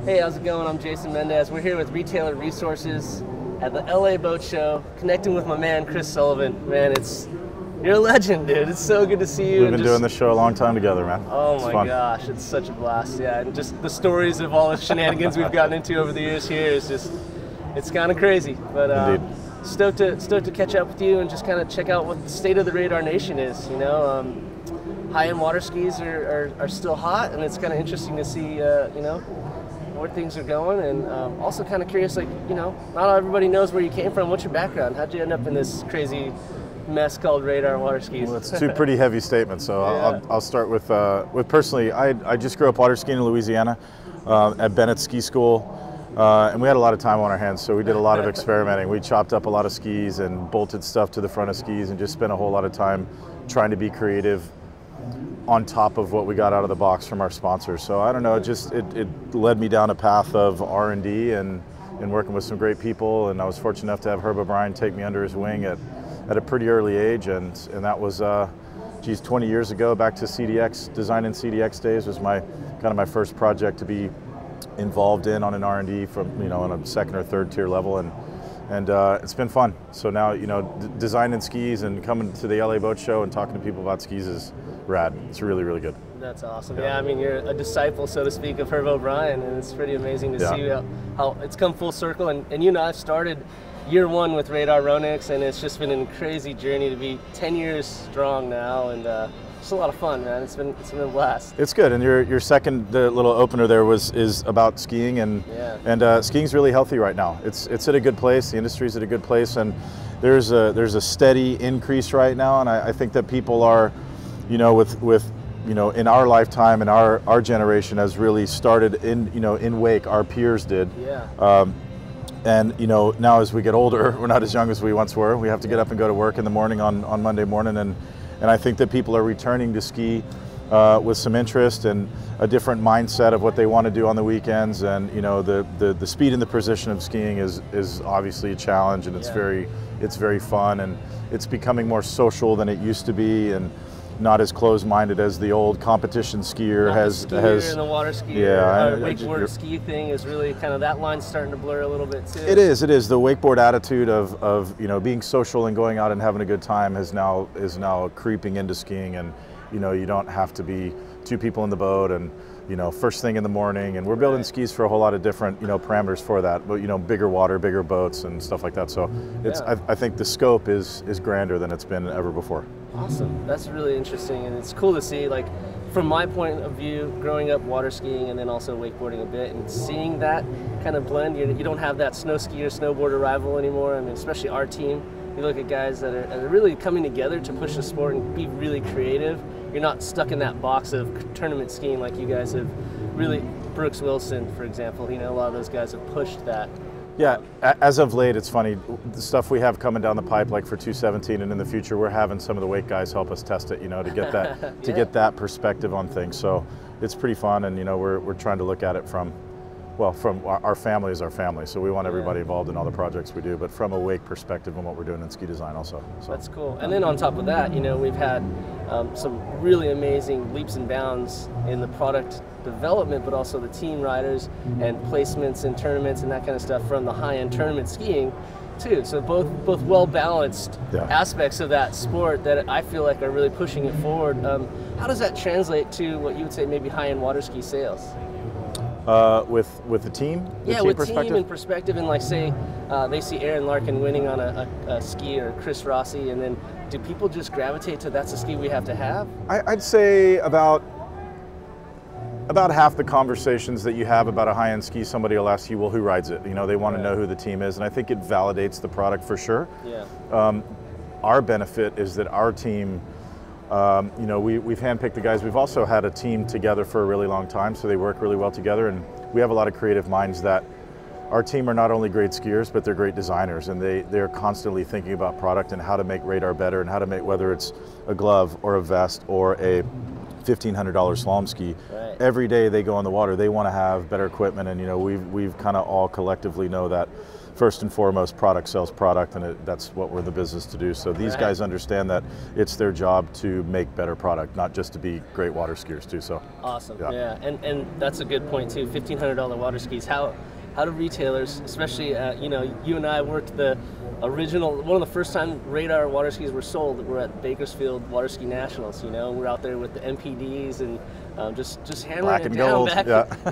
Hey, how's it going? I'm Jason Mendez. We're here with Retailer Resources at the LA Boat Show, connecting with my man, Chris Sullivan. Man, you're a legend, dude. It's so good to see you. We've been doing this show a long time together, man. Oh my gosh, it's such a blast. Yeah, and just the stories of all the shenanigans we've gotten into over the years here is just, it's kind of crazy. But stoked to catch up with you and just kind of check out what the state of the Radar Nation is. You know, high-end water skis are still hot, and it's kind of interesting to see, you know, where things are going, and also kind of curious, like, you know, not everybody knows where you came from. What's your background? How'd you end up in this crazy mess called Radar water skis? Well, it's two pretty heavy statements, so yeah. I'll start with personally, I just grew up water skiing in Louisiana at Bennett Ski School, and we had a lot of time on our hands, so we did a lot of experimenting. We chopped up a lot of skis and bolted stuff to the front of skis and just spent a whole lot of time trying to be creative on top of what we got out of the box from our sponsors. So I don't know, it led me down a path of R&D and working with some great people, and I was fortunate enough to have Herb O'Brien take me under his wing at a pretty early age, and that was 20 years ago, back to CDX, designing CDX days was my first project to be involved in on an R&D from, you know, on a second or third tier level, and it's been fun. So now, you know, designing skis and coming to the LA Boat Show and talking to people about skis is rad. It's really, really good. That's awesome. Yeah, I mean, you're a disciple, so to speak, of Herb O'Brien, and it's pretty amazing to see how it's come full circle. And you know, I've started year one with Radar Ronix, and it's just been a crazy journey to be 10 years strong now, and it's a lot of fun, man. It's been a blast. It's good. And your second, the little opener there is about skiing, and skiing's really healthy right now. It's at a good place. The industry's at a good place, and there's a steady increase right now. And I think that people are, you know, with you know, in our lifetime and our generation has really started in wake. Our peers did. Yeah. And you know, now as we get older, we're not as young as we once were. We have to get up and go to work in the morning on Monday morning, and I think that people are returning to ski with some interest and a different mindset of what they want to do on the weekends. And you know, the speed and the precision of skiing is obviously a challenge, and it's very fun, and it's becoming more social than it used to be, and not as closed-minded as the old competition skier has. The skier and the water skier. Yeah, wakeboard ski thing is really kind of, that line's starting to blur a little bit too. It is. The wakeboard attitude of you know, being social and going out and having a good time is now creeping into skiing, and you know, you don't have to be two people in the boat and, you know, first thing in the morning, and we're building skis for a whole lot of different, you know, parameters for that, but you know, bigger water, bigger boats and stuff like that. So it's I think the scope is grander than it's been ever before. Awesome. That's really interesting, and it's cool to see, like, from my point of view, growing up water skiing and then also wakeboarding a bit, and seeing that kind of blend. You don't have that snow skier, snowboarder rival anymore. I mean, especially our team. You look at guys that are really coming together to push the sport and be really creative. You're not stuck in that box of tournament skiing like you guys have really. Brooks Wilson, for example, you know, a lot of those guys have pushed that. Yeah, as of late, it's funny, the stuff we have coming down the pipe, like for 217, and in the future, we're having some of the wake guys help us test it, you know, to get that get that perspective on things. So it's pretty fun, and you know, we're trying to look at it from our family is our family, so we want everybody involved in all the projects we do, but from a wake perspective and what we're doing in ski design also. So that's cool. And then on top of that, you know, we've had some really amazing leaps and bounds in the product development, but also the team riders and placements in tournaments and that kind of stuff from the high-end tournament skiing too. So both well-balanced aspects of that sport that I feel like are really pushing it forward. How does that translate to what you would say maybe high-end water ski sales? With the team? With team and perspective, and like say they see Aaron Larkin winning on a ski, or Chris Rossi, and then do people just gravitate to that's a ski we have to have? I'd say about half the conversations that you have about a high-end ski, somebody will ask you, well, who rides it? You know, they want to know who the team is, and I think it validates the product for sure. Yeah. Our benefit is that our team, you know, we've handpicked the guys. We've also had a team together for a really long time, so they work really well together, and we have a lot of creative minds that our team are not only great skiers, but they're great designers, and they're constantly thinking about product and how to make Radar better, and how to make, whether it's a glove or a vest or a $1,500 slalom ski. Right. Every day they go on the water, they want to have better equipment, and you know, we've kind of all collectively know that first and foremost, product sells product, and that's what we're in the business to do. So these guys understand that it's their job to make better product, not just to be great water skiers too. So awesome. Yeah. And that's a good point too. $1,500 water skis. How do retailers, especially you know, you and I worked the original, one of the first time Radar water skis were sold. We're at Bakersfield Water Ski Nationals. You know, we're out there with the MPDs and just hammering black it and down. gold.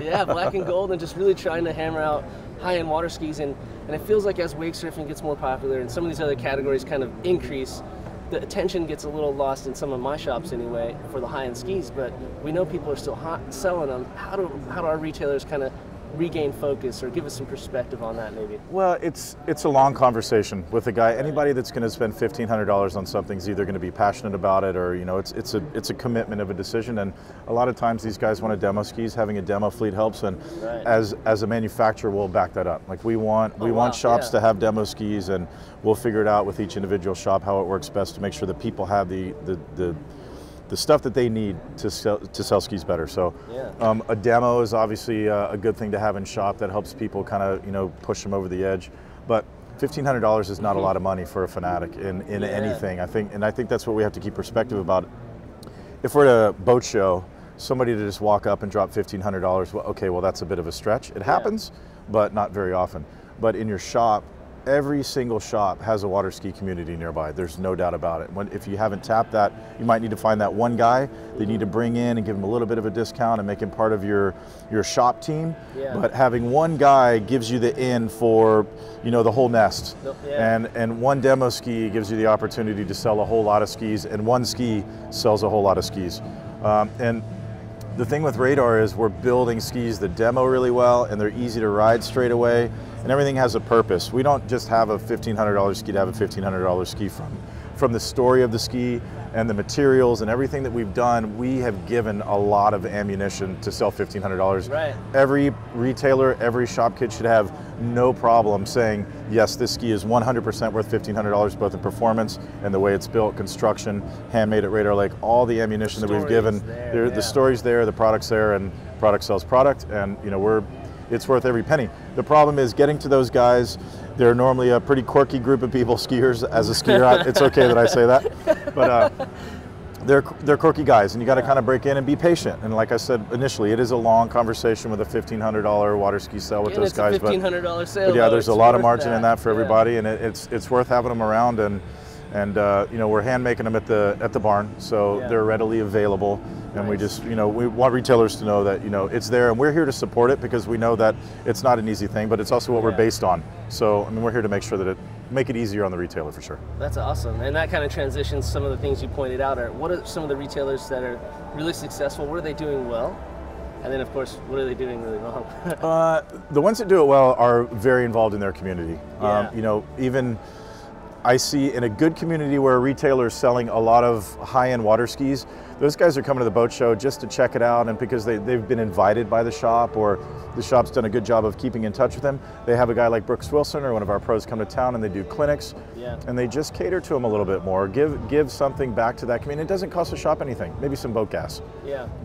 Yeah, black and gold, and just really trying to hammer out high-end water skis. And it feels like as wake surfing gets more popular and some of these other categories kind of increase, the attention gets a little lost in some of my shops anyway for the high-end skis. But we know people are still selling them. How do our retailers kind of regain focus, or give us some perspective on that maybe? Well, it's a long conversation with a guy. Anybody that's going to spend $1,500 on something is either going to be passionate about it, or you know, it's a commitment of a decision. And a lot of times these guys want to demo skis. Having a demo fleet helps, and as a manufacturer, we'll back that up. Like we want shops to have demo skis, and we'll figure it out with each individual shop how it works best to make sure that people have the stuff that they need to sell skis better. So a demo is obviously a good thing to have in shop that helps people kind of, you know, push them over the edge. But $1,500 is not a lot of money for a fanatic in anything. I think that's what we have to keep perspective about. If we're at a boat show, somebody to just walk up and drop $1,500, well, okay, well that's a bit of a stretch. It happens, but not very often. But in your shop, every single shop has a water ski community nearby. There's no doubt about it. If you haven't tapped that, you might need to find that one guy that you need to bring in and give him a little bit of a discount and make him part of your shop team. But having one guy gives you the in for, you know, the whole nest. And one demo ski gives you the opportunity to sell a whole lot of skis, and one ski sells a whole lot of skis. And the thing with Radar is we're building skis that demo really well, and they're easy to ride straight away, and everything has a purpose. We don't just have a $1,500 ski to have a $1,500 ski from the story of the ski and the materials and everything that we've done. We have given a lot of ammunition to sell $1,500. Right. Every retailer, every shop kid should have no problem saying, yes, this ski is 100% worth $1,500, both in performance and the way it's built, construction, handmade at Radar Lake, all the ammunition that we've given. The story's there, the product's there, and product sells product, and you know, it's worth every penny. The problem is getting to those guys. They're normally a pretty quirky group of people, skiers. As a skier, it's okay that I say that, but they're quirky guys, and you got to kind of break in and be patient. And like I said initially, it is a long conversation with a $1,500 water ski sale with those guys. It's a $1,500 sale. But yeah, there's a lot of margin in that for everybody, and it's worth having them around. And you know, we're hand making them at the barn, so they're readily available. And we just, you know, we want retailers to know that, you know, it's there, and we're here to support it because we know that it's not an easy thing, but it's also what we're based on. So, I mean, we're here to make sure that make it easier on the retailer for sure. That's awesome. And that kind of transitions some of the things you pointed out. What are some of the retailers that are really successful? What are they doing well? And then, of course, what are they doing really wrong? The ones that do it well are very involved in their community. You know, even I see in a good community where a retailer is selling a lot of high-end water skis, those guys are coming to the boat show just to check it out, and because they've been invited by the shop, or the shop's done a good job of keeping in touch with them. They have a guy like Brooks Wilson or one of our pros come to town, and they do clinics, and they just cater to them a little bit more, give something back to that community. It doesn't cost the shop anything, maybe some boat gas.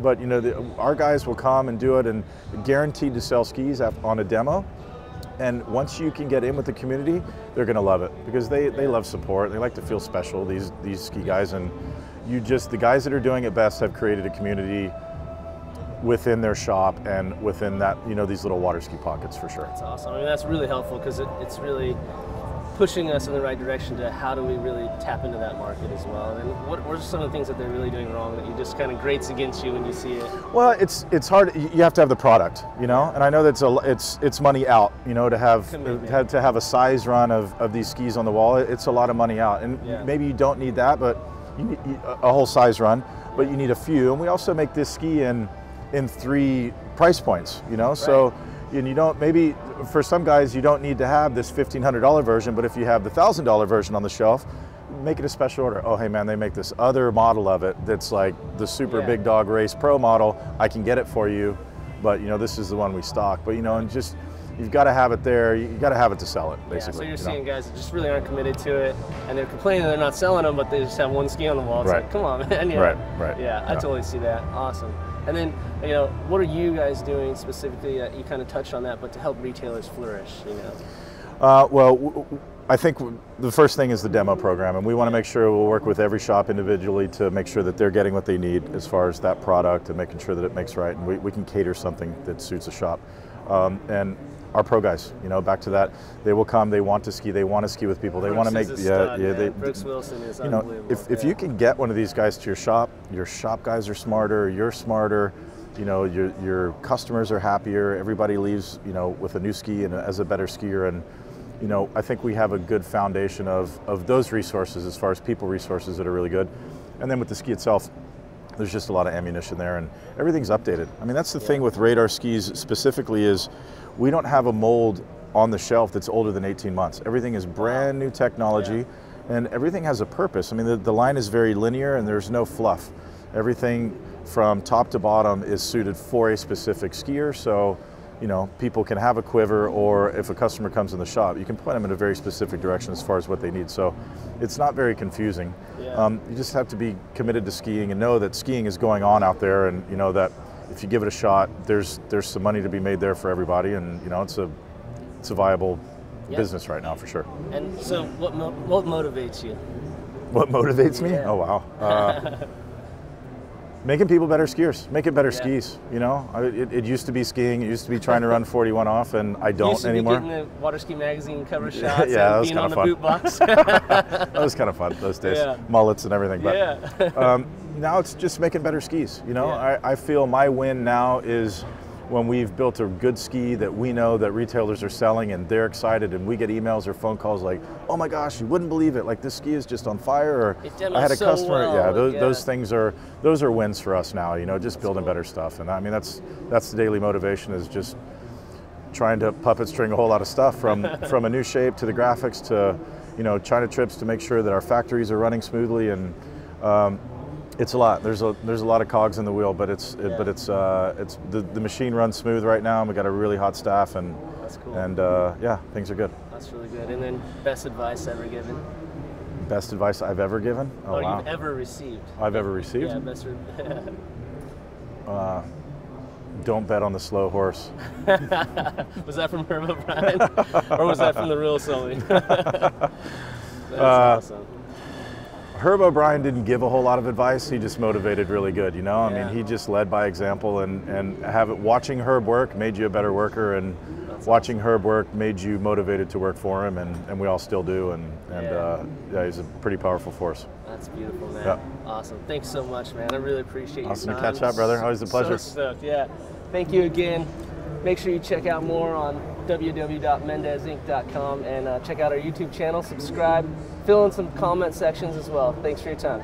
But you know, our guys will come and do it, and guaranteed to sell skis on a demo. And once you can get in with the community, they're going to love it because they love support. They like to feel special, these ski guys, and the guys that are doing it best have created a community within their shop and within that, you know, these little water ski pockets for sure. That's awesome. I mean, that's really helpful because it's really pushing us in the right direction to how do we really tap into that market as well. And what are some of the things that they're really doing wrong that you just kind of grates against you when you see it? Well, it's hard. You have to have the product, you know, and I know that's it's money out, you know, to have a size run of these skis on the wall. It's a lot of money out, and maybe you don't need that, but you need a whole size run, but you need a few. And we also make this ski in 3 price points, you know, so. And you don't, maybe for some guys you don't need to have this $1,500 version, but if you have the $1,000 version on the shelf, make it a special order. Oh, hey man, they make this other model of it that's like the super big dog race pro model. I can get it for you, but you know, this is the one we stock. But you know, and just, you've got to have it there. You got to have it to sell it, basically. Yeah, so you're seeing guys that just really aren't committed to it, and they're complaining they're not selling them, but they just have one ski on the wall. It's right. like, come on, man. Right. Yeah, I totally see that. Awesome. And then, what are you guys doing specifically? You kind of touched on that, but to help retailers flourish, Well, I think the first thing is the demo program, and we want to make sure we'll work with every shop individually to make sure that they're getting what they need as far as that product and making sure that it makes right, and we can cater something that suits a shop. And our pro guys, back to that, they will come, they want to ski with people, they want to make, Brooks Wilson is unbelievable. If you can get one of these guys to your shop guys are smarter, you're smarter, your customers are happier, everybody leaves, with a new ski and as a better skier, and I think we have a good foundation of those resources as far as people resources that are really good. And then with the ski itself, there's just a lot of ammunition there and everything's updated. I mean, that's the thing with Radar skis specifically is we don't have a mold on the shelf that's older than 18 months. Everything is brand new technology and everything has a purpose. I mean, the line is very linear and there's no fluff. Everything from top to bottom is suited for a specific skier. So, people can have a quiver, or if a customer comes in the shop, you can point them in a very specific direction as far as what they need. So it's not very confusing. Yeah. You just have to be committed to skiing and know that skiing is going on out there, and that if you give it a shot, there's some money to be made there for everybody, and it's a viable business right now for sure. And so what motivates you? What motivates me? Yeah. Oh wow. Making people better skiers, making better skis. It used to be skiing. It used to be trying to run 41 off, and I don't anymore. Getting the Water Ski magazine cover shots and being on the boot box. That was kind of fun those days. Yeah. Mullets and everything. But now it's just making better skis. I feel my win now is when we've built a good ski that we know that retailers are selling and they're excited, and we get emails or phone calls like, oh my gosh, you wouldn't believe it, like this ski is just on fire, or I had a customer. Those things are wins for us now, just building better stuff. And I mean, that's the daily motivation, is just trying to puppet string a whole lot of stuff from a new shape to the graphics to China trips to make sure that our factories are running smoothly. And it's a lot. There's a lot of cogs in the wheel, but the machine runs smooth right now, and we got a really hot staff, and that's cool. And things are good. That's really good. And then best advice ever given? Best advice I've ever given? Oh wow. You've ever received? I've ever received? Yeah, best. Don't bet on the slow horse. Was that from Herb O'Brien, or was that from the real Sully? That's awesome. Herb O'Brien didn't give a whole lot of advice. He just motivated really good, I mean, he just led by example, and watching Herb work made you a better worker, and watching Herb work made you motivated to work for him, and we all still do, and he's a pretty powerful force. That's beautiful, man. Yeah. Awesome. Thanks so much, man. I really appreciate your Awesome time. to catch up, brother. Always a pleasure. So stoked. Yeah. Thank you again. Make sure you check out more on www.mendezinc.com and check out our YouTube channel, subscribe, fill in some comment sections as well. Thanks for your time.